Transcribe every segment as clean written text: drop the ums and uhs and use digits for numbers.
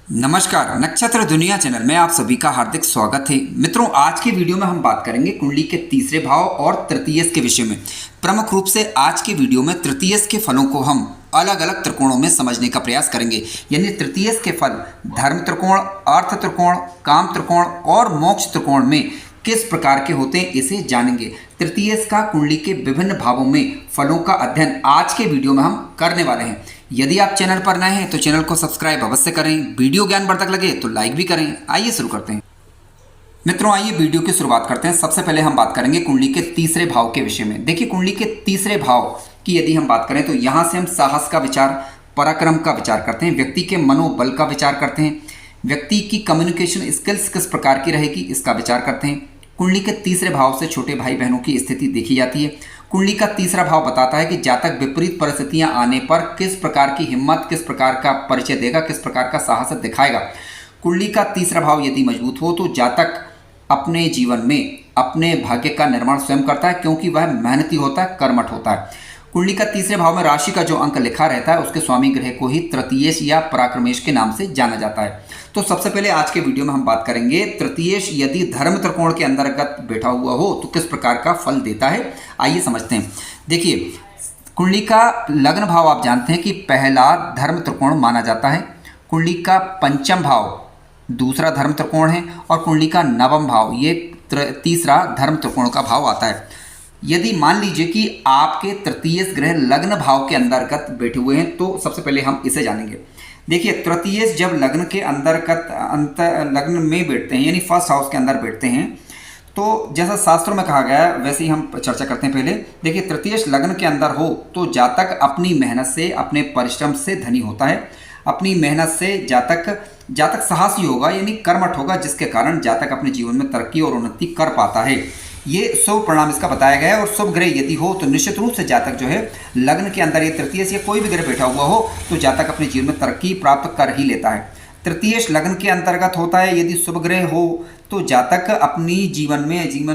नमस्कार, नक्षत्र दुनिया चैनल में आप सभी का हार्दिक स्वागत है। मित्रों, आज की वीडियो में हम बात करेंगे कुंडली के तीसरे भाव और तृतीयस के विषय में। प्रमुख रूप से आज की वीडियो में तृतीयस के फलों को हम अलग अलग त्रिकोणों में समझने का प्रयास करेंगे। यानी तृतीयस के फल धर्म त्रिकोण, अर्थ त्रिकोण, काम त्रिकोण और मोक्ष त्रिकोण में किस प्रकार के होते हैं, इसे जानेंगे। तृतीयस का कुंडली के विभिन्न भावों में फलों का अध्ययन आज के वीडियो में हम करने वाले हैं। यदि आप चैनल पर नए हैं तो चैनल को सब्सक्राइब अवश्य करें। वीडियो ज्ञानवर्धक लगे तो लाइक भी करें। आइए शुरू करते हैं। मित्रों, आइए वीडियो की शुरुआत करते हैं। सबसे पहले हम बात करेंगे कुंडली के तीसरे भाव के विषय में। देखिए, कुंडली के तीसरे भाव की यदि हम बात करें तो यहाँ से हम साहस का विचार, पराक्रम का विचार करते हैं, व्यक्ति के मनोबल का विचार करते हैं, व्यक्ति की कम्युनिकेशन स्किल्स किस प्रकार की रहेगी इसका विचार करते हैं। कुंडली के तीसरे भाव से छोटे भाई बहनों की स्थिति देखी जाती है। कुंडली का तीसरा भाव बताता है कि जातक विपरीत परिस्थितियां आने पर किस प्रकार की हिम्मत, किस प्रकार का परिचय देगा, किस प्रकार का साहस दिखाएगा। कुंडली का तीसरा भाव यदि मजबूत हो तो जातक अपने जीवन में अपने भाग्य का निर्माण स्वयं करता है, क्योंकि वह मेहनती होता है, कर्मठ होता है। कुंडली का तीसरे भाव में राशि का जो अंक लिखा रहता है उसके स्वामी ग्रह को ही तृतीयेश या पराक्रमेश के नाम से जाना जाता है। तो सबसे पहले आज के वीडियो में हम बात करेंगे तृतीयेश यदि धर्म त्रिकोण के अंतर्गत बैठा हुआ हो तो किस प्रकार का फल देता है। आइए समझते हैं। देखिए, कुंडली का लग्न भाव आप जानते हैं कि पहला धर्म त्रिकोण माना जाता है। कुंडली का पंचम भाव दूसरा धर्म त्रिकोण है और कुंडली का नवम भाव ये तीसरा धर्म त्रिकोण का भाव आता है। यदि मान लीजिए कि आपके तृतीयस ग्रह लग्न भाव के अंतर्गत बैठे हुए हैं तो सबसे पहले हम इसे जानेंगे। देखिए, तृतीयस जब लग्न के अंतर्गत लग्न में बैठते हैं यानी फर्स्ट हाउस के अंदर बैठते हैं तो जैसा शास्त्रों में कहा गया है वैसे ही हम चर्चा करते हैं। पहले देखिए, तृतीयस लग्न के अंदर हो तो जातक अपनी मेहनत से, अपने परिश्रम से धनी होता है। अपनी मेहनत से जातक साहसी होगा यानी कर्मठ होगा, जिसके कारण जातक अपने जीवन में तरक्की और उन्नति कर पाता है। ये शुभ परिणाम इसका बताया गया है। और शुभ ग्रह यदि हो तो निश्चित रूप से जातक जो है लग्न के अंदर ये तृतीयस या कोई भी ग्रह बैठा हुआ हो तो जातक अपने जीवन में तरक्की प्राप्त कर ही लेता है। तृतीयस लग्न के अंतर्गत होता है यदि शुभ ग्रह हो तो जातक अपनी जीवन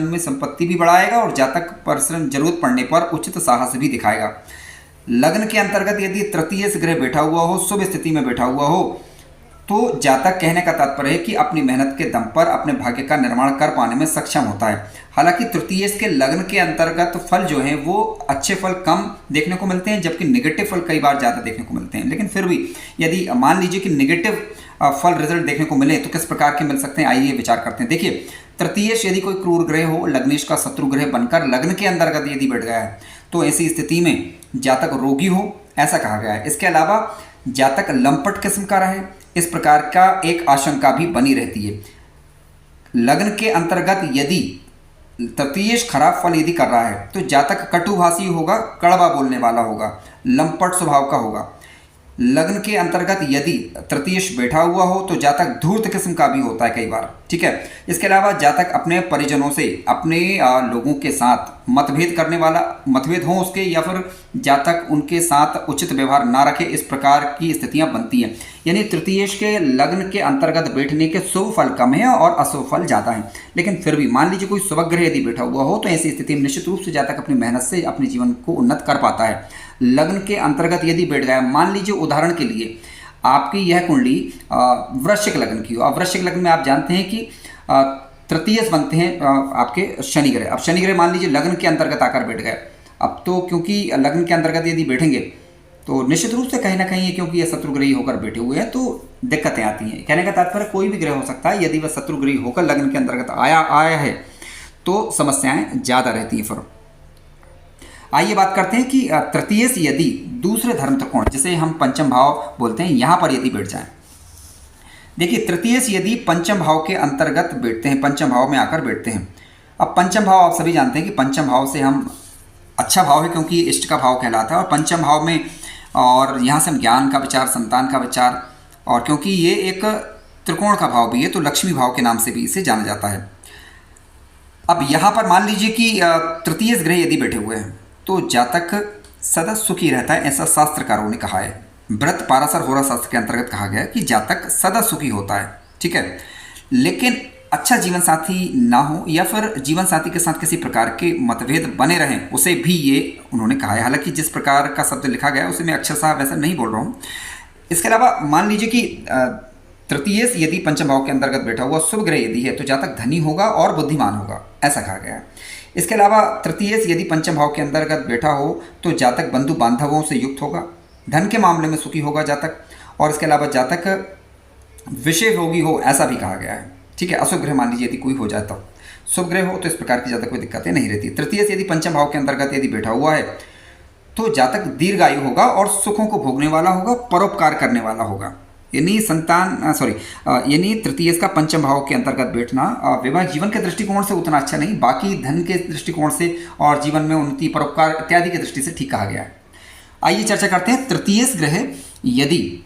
में संपत्ति भी बढ़ाएगा और जातक परिश्रम जरूरत पड़ने पर उचित साहस भी दिखाएगा। लग्न के अंतर्गत यदि तृतीयस ग्रह बैठा हुआ हो, शुभ स्थिति में बैठा हुआ हो, तो जातक कहने का तात्पर्य है कि अपनी मेहनत के दम पर अपने भाग्य का निर्माण कर पाने में सक्षम होता है। हालांकि तृतीयेश के लग्न के अंतर्गत फल जो हैं वो अच्छे फल कम देखने को मिलते हैं, जबकि नेगेटिव फल कई बार ज़्यादा देखने को मिलते हैं। लेकिन फिर भी यदि मान लीजिए कि नेगेटिव फल रिजल्ट देखने को मिले तो किस प्रकार के मिल सकते हैं, आइए विचार करते हैं। देखिए, तृतीयेश यदि कोई क्रूर ग्रह हो, लग्नेश का शत्रु ग्रह बनकर लग्न के अंतर्गत यदि बैठ गया है तो ऐसी स्थिति में जातक रोगी हो, ऐसा कहा गया है। इसके अलावा जातक लंपट किस्म का रहे, इस प्रकार का एक आशंका भी बनी रहती है। लग्न के अंतर्गत यदि तृतीयेश खराब फल यदि कर रहा है तो जातक कटुभाषी होगा, कड़वा बोलने वाला होगा, लंपट स्वभाव का होगा। लग्न के अंतर्गत यदि तृतीयेश बैठा हुआ हो तो जातक धूर्त किस्म का भी होता है कई बार, ठीक है। इसके अलावा जातक अपने परिजनों से, अपने लोगों के साथ मतभेद करने वाला, मतभेद हो उसके, या फिर जातक उनके साथ उचित व्यवहार ना रखे, इस प्रकार की स्थितियां बनती हैं। यानी तृतीयेश के लग्न के अंतर्गत बैठने के शुभ फल कम है और अशुभ फल ज़्यादा है। लेकिन फिर भी मान लीजिए कोई शुभ ग्रह यदि बैठा हुआ हो तो ऐसी स्थिति में निश्चित रूप से जातक अपनी मेहनत से अपने जीवन को उन्नत कर पाता है। लग्न के अंतर्गत यदि बैठ गया, मान लीजिए उदाहरण के लिए आपकी यह कुंडली वृश्चिक लग्न की हो। अब वृश्चिक लग्न में आप जानते हैं कि तृतीयस बनते हैं आपके शनि ग्रह। अब शनि ग्रह मान लीजिए लग्न के अंतर्गत आकर बैठ गए। अब तो क्योंकि लग्न के अंतर्गत यदि बैठेंगे तो निश्चित रूप से कहीं ना कहीं क्योंकि ये शत्रुग्रही होकर बैठे हुए हैं तो दिक्कतें आती हैं। कहने का तात्पर्य कोई भी ग्रह हो सकता है, यदि वह शत्रुग्रही होकर लग्न के अंतर्गत आया है तो समस्याएं ज़्यादा रहती हैं। फिर आइए बात करते हैं कि तृतीयेश यदि दूसरे धर्म त्रिकोण, जिसे हम पंचम भाव बोलते हैं, यहाँ पर यदि बैठ जाएं। देखिए, तृतीयेश यदि पंचम भाव के अंतर्गत बैठते हैं, पंचम भाव में आकर बैठते हैं। अब पंचम भाव आप सभी जानते हैं कि पंचम भाव से हम अच्छा भाव है क्योंकि इष्ट का भाव कहलाता है, और पंचम भाव में और यहाँ से हम ज्ञान का विचार, संतान का विचार, और क्योंकि ये एक त्रिकोण का भाव भी है तो लक्ष्मी भाव के नाम से भी इसे जाना जाता है। अब यहाँ पर मान लीजिए कि तृतीयेश ग्रह यदि बैठे हुए हैं तो जातक सदा सुखी रहता है, ऐसा शास्त्रकारों ने कहा है। व्रत पाराशर होरा शास्त्र के अंतर्गत कहा गया है कि जातक सदा सुखी होता है, ठीक है। लेकिन अच्छा जीवन साथी ना हो या फिर जीवन साथी के साथ किसी प्रकार के मतभेद बने रहें, उसे भी ये उन्होंने कहा है। हालांकि जिस प्रकार का शब्द लिखा गया है उसे मैं अक्षरशः वैसा नहीं बोल रहा हूँ। इसके अलावा मान लीजिए कि तृतीयेश यदि पंचम भाव के अंतर्गत बैठा हुआ शुभ ग्रह यदि है तो जातक धनी होगा और बुद्धिमान होगा, ऐसा कहा गया है। इसके अलावा तृतीयेश यदि पंचम भाव के अंतर्गत बैठा हो तो जातक बंधु बांधवों से युक्त होगा, धन के मामले में सुखी होगा जातक, और इसके अलावा जातक विषय भोगी हो, ऐसा भी कहा गया है। ठीक है, अशुभ ग्रह मान लीजिए यदि कोई हो जाए तो, शुभ ग्रह हो तो इस प्रकार की ज़्यादा कोई दिक्कतें नहीं रहती। तृतीयेश यदि पंचम भाव के अंतर्गत यदि बैठा हुआ है तो जातक दीर्घायु होगा और सुखों को भोगने वाला होगा, परोपकार करने वाला होगा। यानी तृतीयेश का पंचम भाव के अंतर्गत बैठना वैवाहिक जीवन के दृष्टिकोण से उतना अच्छा नहीं, बाकी धन के दृष्टिकोण से और जीवन में उन्नति, परोपकार इत्यादि की दृष्टि से ठीक कहा गया है। आइए चर्चा करते हैं तृतीयेश ग्रह यदि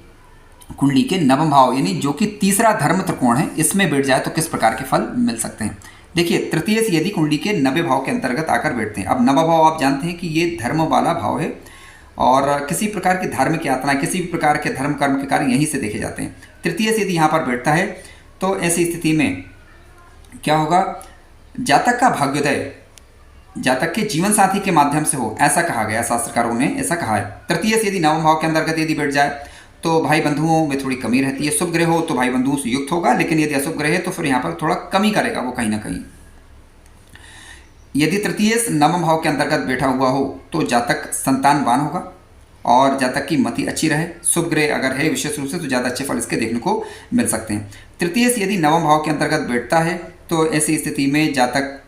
कुंडली के नवम भाव यानी जो कि तीसरा धर्म त्रिकोण है इसमें बैठ जाए तो किस प्रकार के फल मिल सकते हैं। देखिए, तृतीयेश यदि कुंडली के नवे भाव के अंतर्गत आकर बैठते हैं। अब नवा भाव आप जानते हैं कि ये धर्म वाला भाव है और किसी प्रकार की धार्मिक यात्रा, किसी भी प्रकार के धर्म कर्म के कार्य यहीं से देखे जाते हैं। तृतीयेश यदि यहाँ पर बैठता है तो ऐसी स्थिति में क्या होगा, जातक का भाग्योदय जातक के जीवन साथी के माध्यम से हो, ऐसा कहा गया, शास्त्रकारों ने ऐसा कहा है। तृतीयेश यदि नवम भाव के अंतर्गत यदि बैठ जाए तो भाई बंधुओं में थोड़ी कमी रहती है। शुभ ग्रह हो तो भाई बंधुओं से युक्त होगा, लेकिन यदि अशुभ ग्रह है तो फिर यहाँ पर थोड़ा कमी करेगा वो कहीं ना कहीं। यदि तृतीयेश नवम भाव के अंतर्गत बैठा हुआ हो तो जातक संतानवान होगा और जातक की मति अच्छी रहे। शुभ ग्रह अगर है विशेष रूप से तो ज़्यादा अच्छे फल इसके देखने को मिल सकते हैं। तृतीयेश यदि नवम भाव के अंतर्गत बैठता है तो ऐसी स्थिति में जातक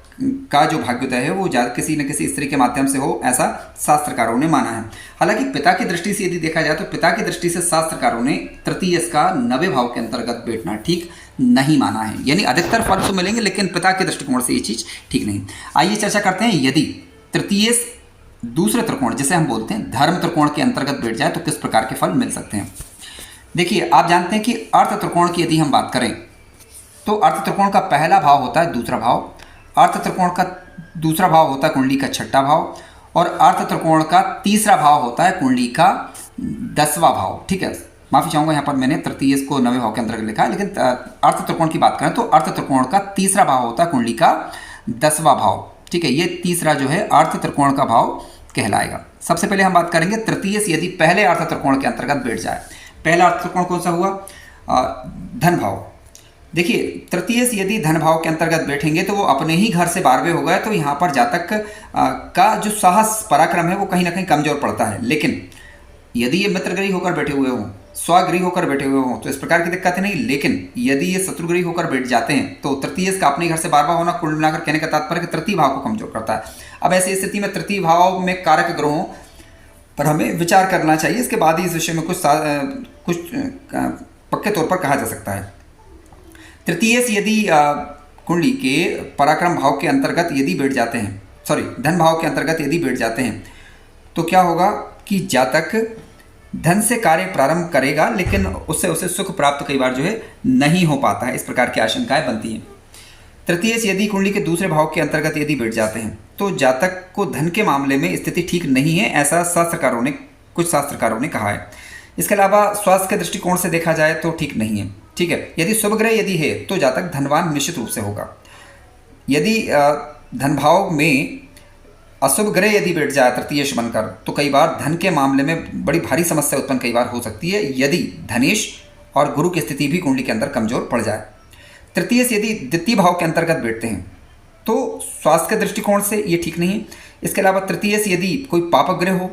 का जो भाग्योदय है वो किसी न किसी स्त्री के माध्यम से हो, ऐसा शास्त्रकारों ने माना है। हालांकि पिता की दृष्टि से यदि देखा जाए तो पिता की दृष्टि से शास्त्रकारों ने तृतीयेश का नवे भाव के अंतर्गत बैठना ठीक नहीं माना है। यानी अधिकतर फल तो मिलेंगे लेकिन पिता के दृष्टिकोण से ये चीज़ ठीक नहीं। आइए चर्चा करते हैं, यदि तृतीयेश दूसरे त्रिकोण जिसे हम बोलते हैं धर्म त्रिकोण के अंतर्गत बैठ जाए तो किस प्रकार के फल मिल सकते हैं। देखिए, आप जानते हैं कि अर्थ त्रिकोण की यदि हम बात करें तो अर्थ त्रिकोण का पहला भाव होता है दूसरा भाव, अर्थ त्रिकोण का दूसरा भाव होता है कुंडली का छठा भाव, और अर्थ त्रिकोण का तीसरा भाव होता है कुंडली का 10वां भाव। ठीक है, माफ़ी चाहूँगा, यहाँ पर मैंने तृतीयेश को नवे भाव के अंतर्गत लिखा है, लेकिन अर्थ त्रिकोण की बात करें तो अर्थ त्रिकोण का तीसरा भाव होता है कुंडली का 10वां भाव। ठीक है, ये तीसरा जो है अर्थ त्रिकोण का भाव कहलाएगा। सबसे पहले हम बात करेंगे तृतीयेश यदि पहले अर्थ त्रिकोण के अंतर्गत बैठ जाए। पहला अर्थ त्रिकोण कौन सा हुआ, धन भाव। देखिए, तृतीयेश यदि धन भाव के अंतर्गत बैठेंगे तो वो अपने ही घर से 12वें हो गए तो यहाँ पर जातक का जो साहस पराक्रम है वो कहीं ना कहीं कमजोर पड़ता है। लेकिन यदि ये मित्रगृही होकर बैठे हुए हों, स्वगृही होकर बैठे हुए हों तो इस प्रकार की दिक्कतें नहीं, लेकिन यदि ये शत्रुगृही होकर बैठ जाते हैं तो तृतीयेश का अपने घर से 12वां होना कुल मिलाकर कहने का तात्पर्य कि तृतीय भाव को कमजोर करता है। अब ऐसी स्थिति में तृतीय भाव में कारक ग्रहों पर हमें विचार करना चाहिए, इसके बाद ही इस विषय में कुछ पक्के तौर पर कहा जा सकता है। तृतीयेश यदि कुंडली के पराक्रम भाव के अंतर्गत यदि बैठ जाते हैं, धन भाव के अंतर्गत यदि बैठ जाते हैं तो क्या होगा कि जातक धन से कार्य प्रारंभ करेगा लेकिन उससे उसे सुख प्राप्त कई बार जो है नहीं हो पाता है, इस प्रकार की आशंकाएं बनती हैं। तृतीयेश यदि कुंडली के दूसरे भाव के अंतर्गत यदि बैठ जाते हैं तो जातक को धन के मामले में स्थिति ठीक नहीं है, ऐसा कुछ शास्त्रकारों ने कहा है। इसके अलावा स्वास्थ्य के दृष्टिकोण से देखा जाए तो ठीक नहीं है। ठीक है, यदि शुभ ग्रह यदि है तो जातक धनवान निश्चित रूप से होगा। यदि धन भाव में अशुभ ग्रह यदि बैठ जाए तृतीयेश बनकर तो कई बार धन के मामले में बड़ी भारी समस्या उत्पन्न कई बार हो सकती है, यदि धनेश और गुरु की स्थिति भी कुंडली के अंदर कमजोर पड़ जाए। तृतीयेश यदि द्वितीय भाव के अंतर्गत बैठते हैं तो स्वास्थ्य के दृष्टिकोण से ये ठीक नहीं है। इसके अलावा तृतीयेश यदि कोई पापक ग्रह हो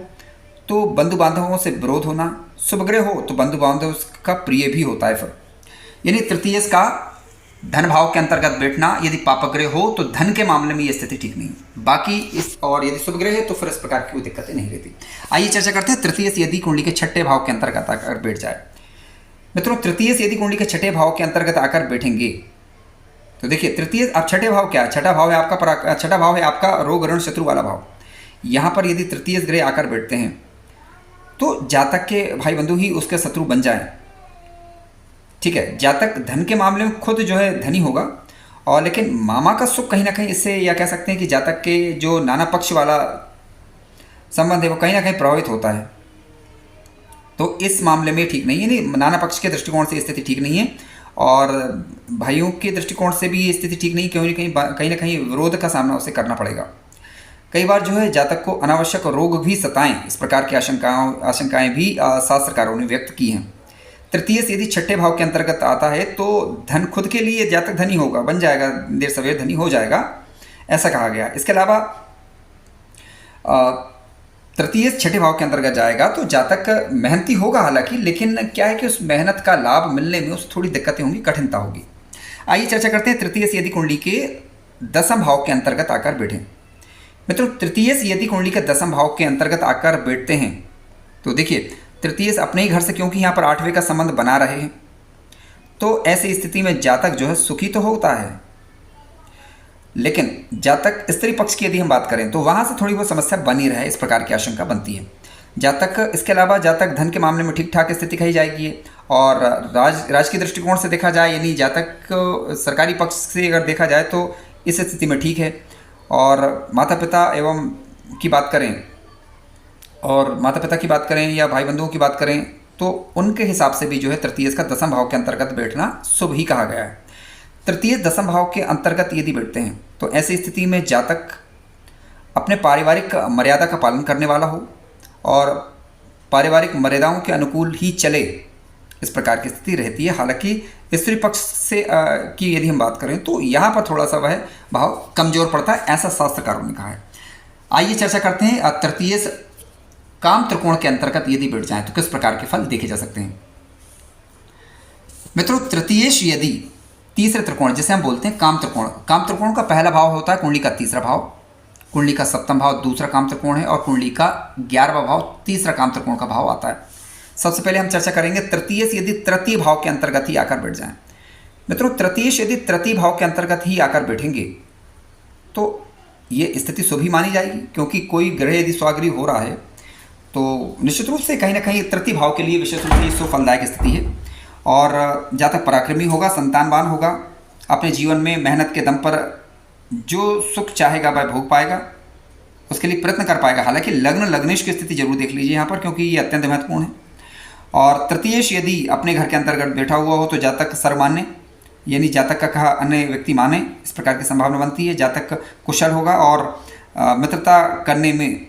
तो बंधु बांधवों से विरोध होना, शुभ ग्रह हो तो बंधु बांधव का प्रिय भी होता है। फिर यानी तृतीयेश का धन भाव के अंतर्गत बैठना यदि पापक ग्रह हो तो धन के मामले में ये स्थिति ठीक नहीं, बाकी और यदि शुभ ग्रह है तो फिर इस प्रकार की कोई दिक्कतें नहीं रहती। आइए चर्चा करते हैं तृतीयेश यदि कुंडली के छठे भाव के अंतर्गत आकर बैठ जाए। मित्रों, तृतीयेश यदि कुंडली के छठे भाव के अंतर्गत आकर बैठेंगे तो देखिए, तृतीयेश अब छठे भाव क्या है, छठा भाव है आपका रोग ऋण शत्रु वाला भाव। यहाँ पर यदि तृतीयेश ग्रह आकर बैठते हैं तो जातक के भाई बंधु ही उसके शत्रु बन जाए। ठीक है, जातक धन के मामले में खुद जो है धनी होगा और लेकिन मामा का सुख कहीं ना कहीं इससे या कह सकते हैं कि जातक के जो नाना पक्ष वाला संबंध है वो कहीं ना कहीं प्रभावित होता है। तो इस मामले में ठीक नहीं है, यानी नाना पक्ष के दृष्टिकोण से स्थिति ठीक नहीं है और भाइयों के दृष्टिकोण से भी ये स्थिति ठीक नहीं, कहीं ना कहीं विरोध का सामना उसे करना पड़ेगा। कई बार जो है जातक को अनावश्यक रोग भी सताएं, इस प्रकार की आशंकाएं भी शास्त्रकारों ने व्यक्त की हैं। तृतीयस यदि छठे भाव के अंतर्गत आता है तो धन खुद के लिए जातक धनी होगा, बन जाएगा, देर सवेर धनी हो जाएगा, ऐसा कहा गया। इसके अलावा तृतीयस छठे भाव के अंतर्गत जाएगा तो जातक मेहनती होगा हालांकि, लेकिन क्या है कि उस मेहनत का लाभ मिलने में उस थोड़ी दिक्कतें होंगी, कठिनता होगी। आइए चर्चा करते हैं तृतीयस यदि कुंडली के दसम भाव के अंतर्गत आकर बैठे। मित्रों, तृतीयस यदि कुंडली के दसम भाव के अंतर्गत आकर बैठते हैं तो देखिए तृतीयस अपने ही घर से, क्योंकि यहाँ पर आठवें का संबंध बना रहे हैं, तो ऐसी स्थिति में जातक जो है सुखी तो होता है, लेकिन जातक स्त्री पक्ष की यदि हम बात करें तो वहाँ से थोड़ी बहुत समस्या बनी रहे, इस प्रकार की आशंका बनती है। जातक इसके अलावा जातक धन के मामले में ठीक ठाक स्थिति कही जाएगी, और राज के दृष्टिकोण से देखा जाए, यानी जातक सरकारी पक्ष से अगर देखा जाए तो इस स्थिति में ठीक है। और माता पिता एवं की बात करें, और माता पिता की बात करें या भाई बंधुओं की बात करें तो उनके हिसाब से भी जो है तृतीयस का दसम भाव के अंतर्गत बैठना शुभ ही कहा गया है। तृतीयस दसम भाव के अंतर्गत यदि बैठते हैं तो ऐसी स्थिति में जातक अपने पारिवारिक मर्यादा का पालन करने वाला हो और पारिवारिक मर्यादाओं के अनुकूल ही चले, इस प्रकार की स्थिति रहती है। हालांकि स्त्री पक्ष से की यदि हम बात करें तो यहाँ पर थोड़ा सा वह भाव कमजोर पड़ता है, ऐसा शास्त्रकारों ने कहा है। आइए चर्चा करते हैं तृतीयस काम त्रिकोण के अंतर्गत यदि बैठ जाए तो किस प्रकार के फल देखे जा सकते हैं। मित्रों, तृतीयेश यदि तीसरे त्रिकोण जिसे हम बोलते हैं काम त्रिकोण, काम त्रिकोण का पहला भाव होता है कुंडली का तीसरा भाव, कुंडली का सप्तम भाव दूसरा काम त्रिकोण है, और कुंडली का 11वां भाव तीसरा काम त्रिकोण का भाव आता है। सबसे पहले हम चर्चा करेंगे तृतीयस यदि तृतीय भाव के अंतर्गत ही आकर बैठ जाएं। मित्रों, तृतीयश यदि तृतीय भाव के अंतर्गत ही आकर बैठेंगे तो ये स्थिति शुभ ही मानी जाएगी, क्योंकि कोई ग्रह यदि स्वाग्रही हो रहा है तो निश्चित रूप से कहीं ना कहीं तृतीय भाव के लिए विशेष रूप से सुफलदायक स्थिति है। और जातक पराक्रमी होगा, संतानवान होगा, अपने जीवन में मेहनत के दम पर जो सुख चाहेगा वह भोग पाएगा, उसके लिए प्रयत्न कर पाएगा। हालांकि लग्न लग्नेश की स्थिति जरूर देख लीजिए यहाँ पर, क्योंकि ये अत्यंत महत्वपूर्ण है। और तृतीयेश यदि अपने घर के अंतर्गत बैठा हुआ हो तो जातक सर्वमान्य, यानी जातक का कहा अन्य व्यक्ति माने, इस प्रकार की संभावना बनती है। जातक कुशल होगा और मित्रता करने में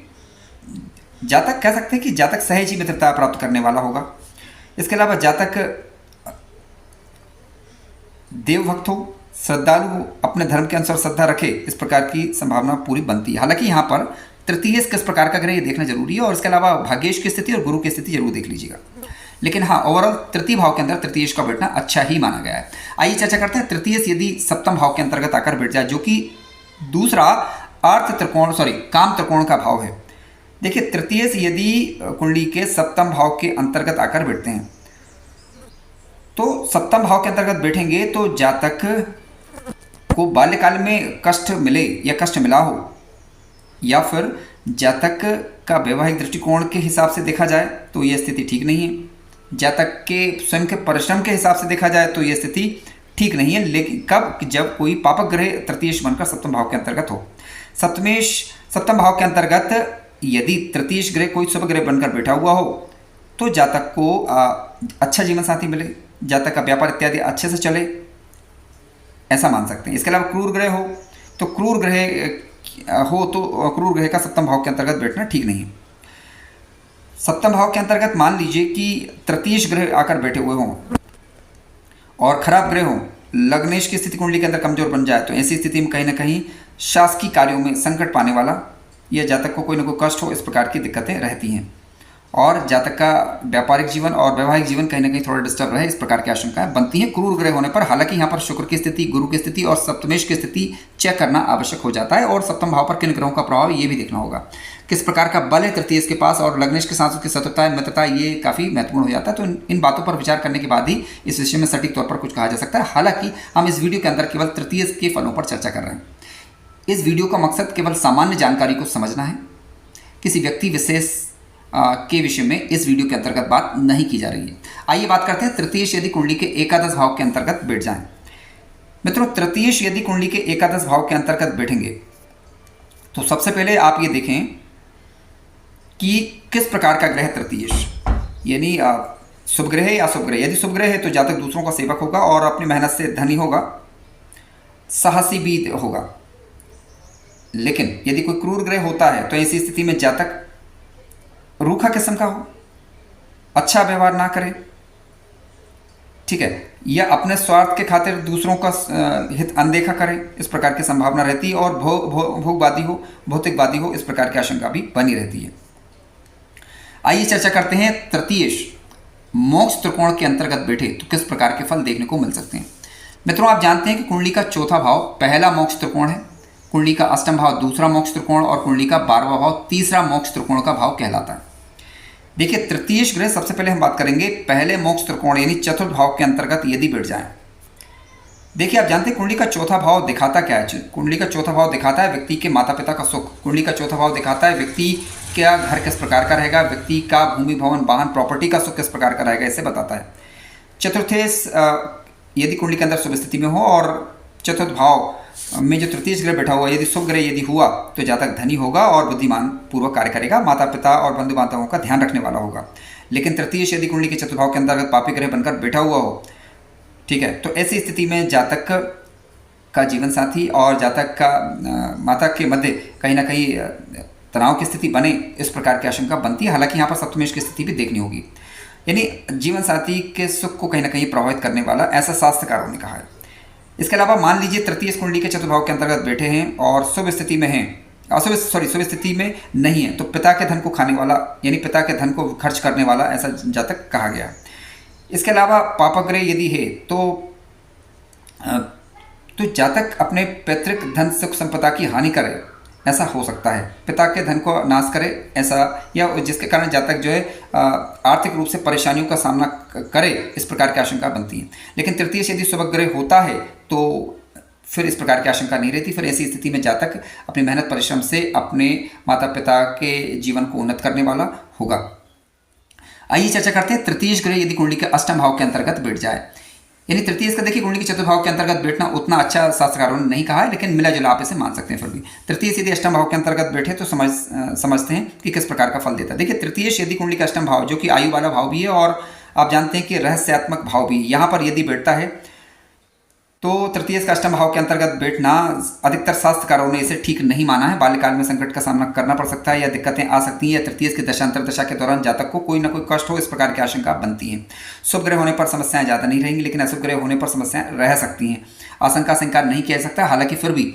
जातक कह सकते हैं कि जातक सहज ही मित्रता प्राप्त करने वाला होगा। इसके अलावा जातक देवभक्त हो, श्रद्धालु हो, अपने धर्म के अनुसार श्रद्धा रखे, इस प्रकार की संभावना पूरी बनती है। हालांकि यहाँ पर तृतीयेश किस प्रकार का ग्रह ये देखना जरूरी है, और इसके अलावा भाग्येश की स्थिति और गुरु की स्थिति जरूर देख लीजिएगा। लेकिन हाँ, ओवरऑल तृतीय भाव के अंदर तृतीयेश का बैठना अच्छा ही माना गया है। आइए चर्चा करते हैं तृतीयेश यदि सप्तम भाव के अंतर्गत आकर बैठ जाए, जो कि दूसरा काम त्रिकोण का भाव है। देखिए, तृतीयेश यदि कुंडली के सप्तम भाव के अंतर्गत आकर बैठते हैं तो सप्तम भाव के अंतर्गत बैठेंगे तो जातक को बाल्यकाल में कष्ट मिले या कष्ट मिला हो, या फिर जातक का वैवाहिक दृष्टिकोण के हिसाब से देखा जाए तो यह स्थिति ठीक नहीं है। जातक के स्वयं के परिश्रम के हिसाब से देखा जाए तो यह स्थिति ठीक नहीं है। लेकिन कब? जब कोई पापक ग्रह तृतीयेश बनकर सप्तम भाव के अंतर्गत हो। सप्तम भाव के अंतर्गत यदि तृतीयेश ग्रह कोई शुभ ग्रह बनकर बैठा हुआ हो तो जातक को अच्छा जीवन साथी मिले, जातक का व्यापार इत्यादि अच्छे से चले, ऐसा मान सकते हैं। इसके अलावा क्रूर ग्रह हो तो क्रूर ग्रह का सप्तम भाव के अंतर्गत बैठना ठीक नहीं है। सप्तम भाव के अंतर्गत मान लीजिए कि तृतीयेश ग्रह आकर बैठे हुए हों और खराब ग्रह हो, लग्नेश की स्थिति कुंडली के अंदर कमजोर बन जाए, तो ऐसी स्थिति में कहीं ना कहीं शासकीय कार्यों में संकट पाने वाला या जातक को कोई ना कोई कष्ट हो, इस प्रकार की दिक्कतें रहती हैं। और जातक का व्यापारिक जीवन और वैवाहिक जीवन कहीं ना कहीं थोड़ा डिस्टर्ब रहे, इस प्रकार की आशंकाएं बनती हैं क्रूर ग्रह होने पर। हालांकि यहाँ पर शुक्र की स्थिति, गुरु की स्थिति और सप्तमेश की स्थिति चेक करना आवश्यक हो जाता है, और सप्तम भाव पर किन ग्रहों का प्रभाव ये भी देखना होगा, किस प्रकार का बल है तृतीयेश के पास, और लग्नेश के साथ उसकी शत्रुता मित्रता, ये काफ़ी महत्वपूर्ण हो जाता है। तो इन बातों पर विचार करने के बाद ही इस विषय में सटीक तौर पर कुछ कहा जा सकता है। हालांकि हम इस वीडियो के अंदर केवल तृतीयेश के फलों पर चर्चा कर रहे हैं। इस वीडियो का मकसद केवल सामान्य जानकारी को समझना है, किसी व्यक्ति विशेष के विषय में इस वीडियो के अंतर्गत बात नहीं की जा रही है। आइए बात करते हैं तृतीयेश यदि कुंडली के एकादश भाव के अंतर्गत बैठ जाएं। मित्रों, तृतीयेश यदि कुंडली के एकादश भाव के अंतर्गत बैठेंगे तो सबसे पहले आप ये देखें कि किस प्रकार का ग्रह तृतीयेश, यानी शुभ ग्रह है या अशुभ ग्रह। यदि शुभ ग्रह है तो जातक दूसरों का सेवक होगा और अपनी मेहनत से धनी होगा, साहसी भी होगा। लेकिन यदि कोई क्रूर ग्रह होता है तो ऐसी स्थिति में जातक रूखा किस्म का हो, अच्छा व्यवहार ना करे, ठीक है, या अपने स्वार्थ के खातिर दूसरों का हित अनदेखा करे, इस प्रकार की संभावना रहती है। और भोगवादी हो, भौतिकवादी हो, इस प्रकार की आशंका भी बनी रहती है। आइए चर्चा करते हैं तृतीयेश मोक्ष त्रिकोण के अंतर्गत बैठे तो किस प्रकार के फल देखने को मिल सकते हैं। मित्रों, आप जानते हैं कि कुंडली का चौथा भाव पहला मोक्ष त्रिकोण है, कुंडली का अष्टम भाव दूसरा मोक्ष त्रिकोण और कुंडली का 12वां भाव तीसरा मोक्ष त्रिकोण का भाव कहलाता है। देखिए, तृतीयेश ग्रह सबसे पहले हम बात करेंगे पहले मोक्ष त्रिकोण यानी चतुर्थ भाव के अंतर्गत यदि बैठ जाएं। देखिए, आप जानते हैं कुंडली का चौथा भाव दिखाता क्या है। कुंडली का चौथा भाव दिखाता है व्यक्ति के माता पिता का सुख। कुंडली का चौथा भाव दिखाता है व्यक्ति का घर किस प्रकार का रहेगा, व्यक्ति का भूमि भवन वाहन प्रॉपर्टी का सुख किस प्रकार का रहेगा, इसे बताता है। चतुर्थेश यदि कुंडली के अंदर शुभ स्थिति में हो और चतुर्थ भाव में जो तृतीय ग्रह बैठा हुआ यदि शुभ ग्रह यदि हुआ तो जातक धनी होगा और बुद्धिमान पूर्वक कार्य करेगा, माता पिता और बंधु बांधवों का ध्यान रखने वाला होगा। लेकिन तृतीय यदि कुंडली के चतुर्थ भाव के अंतर्गत पापी ग्रह बनकर बैठा हुआ हो, ठीक है, तो ऐसी स्थिति में जातक का जीवन साथी और जातक का माता के मध्य कहीं ना कहीं तनाव की स्थिति बने, इस प्रकार की आशंका बनती है। हालांकि यहाँ पर सप्तमेश की स्थिति भी देखनी होगी, यानी जीवन साथी के सुख को कहीं ना कहीं प्रभावित करने वाला, ऐसा शास्त्रकारों ने कहा है। इसके अलावा मान लीजिए तृतीय कुंडली के चतुर्थ भाव के अंतर्गत बैठे हैं और शुभ स्थिति में हैं, शुभ स्थिति में नहीं है, तो पिता के धन को खाने वाला यानी पिता के धन को खर्च करने वाला ऐसा जातक कहा गया। इसके अलावा पापग्रह यदि है तो जातक अपने पैतृक धन सुख संपदा की हानि करे, ऐसा हो सकता है। पिता के धन को नाश करे ऐसा, या जिसके कारण जातक जो है आर्थिक रूप से परेशानियों का सामना करे, इस प्रकार की आशंका बनती है। लेकिन तृतीय से यदि शुभग्रह होता है तो फिर इस प्रकार की आशंका नहीं रहती। फिर ऐसी स्थिति में जातक अपनी मेहनत परिश्रम से अपने माता पिता के जीवन को उन्नत करने वाला होगा। आइए चर्चा करते हैं तृतीय ग्रह यदि कुंडली के अष्टम भाव के अंतर्गत बैठ जाए, यानी तृतीय का देखिए कुंडली के चतुर्थ भाव के अंतर्गत बैठना उतना अच्छा शास्त्रकारों ने नहीं कहा है, लेकिन मिला जुला आप इसे मान सकते हैं। फिर भी तृतीय यदि अष्टम भाव के अंतर्गत बैठे तो समझते हैं कि किस प्रकार का फल देता है। देखिए, तृतीय यदि कुंडली का अष्टम भाव जो कि आयु वाला भाव भी है और आप जानते हैं कि रहस्यात्मक भाव भी, यहाँ पर यदि बैठता है तो तृतीय का अष्टम भाव के अंतर्गत बैठना अधिकतर शास्त्रकारों ने इसे ठीक नहीं माना है। बाल्यकाल में संकट का सामना करना पड़ सकता है या दिक्कतें आ सकती हैं, या तृतीय की दशांतर दशा के दौरान जातक को कोई ना कोई कष्ट हो, इस प्रकार की आशंका बनती है। शुभ ग्रह होने पर समस्याएं ज़्यादा नहीं रहेंगी, लेकिन अशुभ ग्रह होने पर समस्याएं रह सकती हैं। आशंका से इनकार नहीं किया जा सकता। हालांकि फिर भी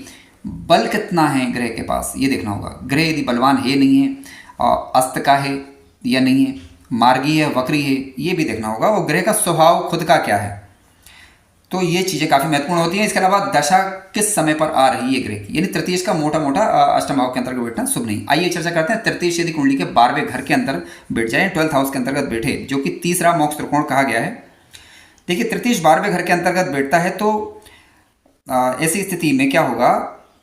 बल कितना है ग्रह के पास ये देखना होगा। ग्रह यदि बलवान है नहीं है, अस्त का है या नहीं है, मार्गी है वक्री है, ये भी देखना होगा। वो ग्रह का स्वभाव खुद का क्या है, तो ये चीज़ें काफ़ी महत्वपूर्ण होती हैं। इसके अलावा दशा किस समय पर आ रही है ग्रह की, यानी तृतीय का मोटा मोटा अष्टम भाव के अंतर्गत बैठना शुभ नहीं। आइए चर्चा करते हैं तृतीय यदि कुंडली के 12वें घर के अंदर बैठ जाए, 12th हाउस के अंतर्गत बैठे, जो कि तीसरा मोक्ष त्रिकोण कहा गया है। देखिए, तृतीय 12वें घर के अंतर्गत बैठता है तो ऐसी स्थिति में क्या होगा,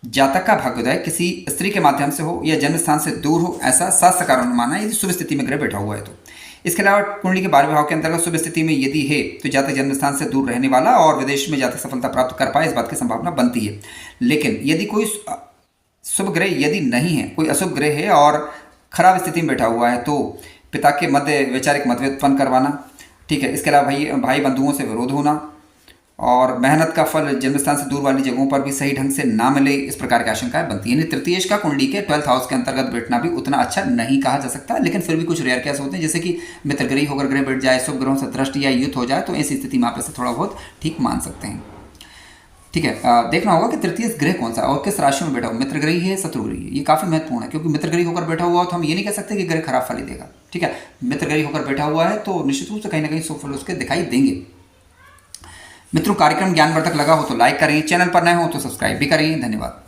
जातक का भाग्योदय किसी स्त्री के माध्यम से हो या जन्म स्थान से दूर हो, ऐसा शास्त्रकारों ने माना है यदि शुभ स्थिति में ग्रह बैठा हुआ है तो। इसके अलावा कुंडली के 12वें भाव के अंतर्गत शुभ स्थिति में यदि है तो जातक जन्म स्थान से दूर रहने वाला और विदेश में जातक सफलता प्राप्त कर पाए, इस बात की संभावना बनती है। लेकिन यदि कोई शुभ ग्रह यदि नहीं है, कोई अशुभ ग्रह है और खराब स्थिति में बैठा हुआ है, तो पिता के मध्य वैचारिक मतभेद उत्पन्न करवाना, ठीक है। इसके अलावा भाई बंधुओं से विरोध होना और मेहनत का फल जन्म स्थान से दूर वाली जगहों पर भी सही ढंग से ना मिले, इस प्रकार की आशंकाएं बनती है। तृतीय का कुंडली के 12th हाउस के अंतर्गत बैठना भी उतना अच्छा नहीं कहा जा सकता, लेकिन फिर भी कुछ रेयर केस होते हैं, जैसे कि मित्रग्रही होकर ग्रह बैठ जाए, शुभ ग्रहों से दृष्टि या युद्ध हो जाए, तो ऐसी स्थिति में आप इसे थोड़ा बहुत ठीक मान सकते हैं। ठीक है, देखना होगा कि तृतीय ग्रह कौन सा और किस राशि में बैठा हो, मित्रग्रही है शत्रुग्रही है, ये काफ़ी महत्वपूर्ण है, क्योंकि मित्रग्रही होकर बैठा हुआ हो तो हम ये नहीं कह सकते कि ग्रह खराब फल ही देगा। ठीक है, मित्रग्रही होकर बैठा हुआ है तो निश्चित रूप से कहीं ना कहीं शुभ फल उसके दिखाई देंगे। मित्रों, कार्यक्रम ज्ञानवर्धक लगा हो तो लाइक करें, चैनल पर नए हो तो सब्सक्राइब भी करें। धन्यवाद।